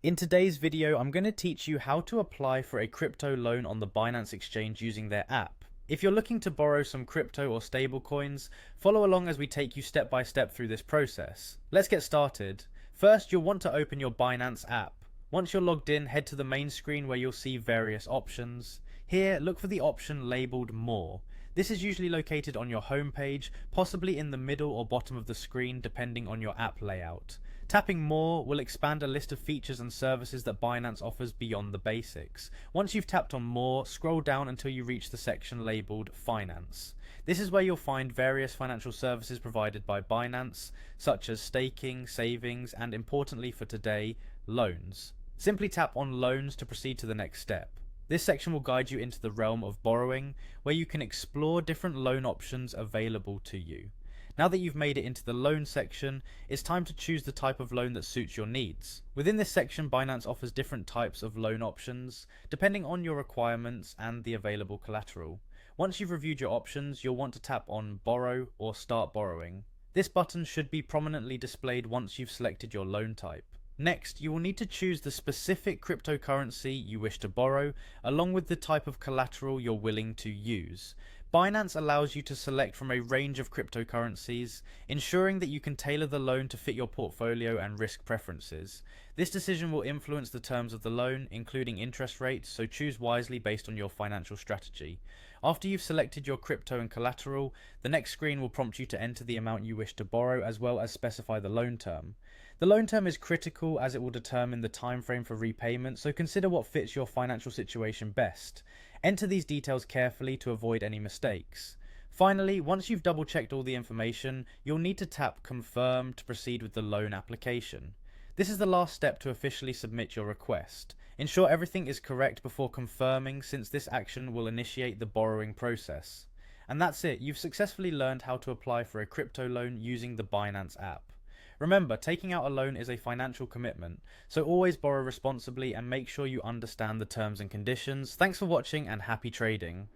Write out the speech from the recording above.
In today's video, I'm going to teach you how to apply for a crypto loan on the Binance exchange using their app. If you're looking to borrow some crypto or stablecoins, follow along as we take you step by step through this process. Let's get started. First, you'll want to open your Binance app. Once you're logged in, head to the main screen where you'll see various options. Here, look for the option labeled More. This is usually located on your home page, possibly in the middle or bottom of the screen depending on your app layout. Tapping More will expand a list of features and services that Binance offers beyond the basics. Once you've tapped on More, scroll down until you reach the section labeled Finance. This is where you'll find various financial services provided by Binance, such as staking, savings, and importantly for today, loans. Simply tap on Loans to proceed to the next step. This section will guide you into the realm of borrowing, where you can explore different loan options available to you. Now that you've made it into the loan section, it's time to choose the type of loan that suits your needs. Within this section, Binance offers different types of loan options, depending on your requirements and the available collateral. Once you've reviewed your options, you'll want to tap on Borrow or Start Borrowing. This button should be prominently displayed once you've selected your loan type. Next, you will need to choose the specific cryptocurrency you wish to borrow, along with the type of collateral you're willing to use. Binance allows you to select from a range of cryptocurrencies, ensuring that you can tailor the loan to fit your portfolio and risk preferences. This decision will influence the terms of the loan, including interest rates, so choose wisely based on your financial strategy. After you've selected your crypto and collateral, the next screen will prompt you to enter the amount you wish to borrow as well as specify the loan term. The loan term is critical as it will determine the time frame for repayment, so consider what fits your financial situation best. Enter these details carefully to avoid any mistakes. Finally, once you've double checked all the information, you'll need to tap Confirm to proceed with the loan application. This is the last step to officially submit your request. Ensure everything is correct before confirming, since this action will initiate the borrowing process. And that's it, you've successfully learned how to apply for a crypto loan using the Binance app. Remember, taking out a loan is a financial commitment, so always borrow responsibly and make sure you understand the terms and conditions. Thanks for watching and happy trading.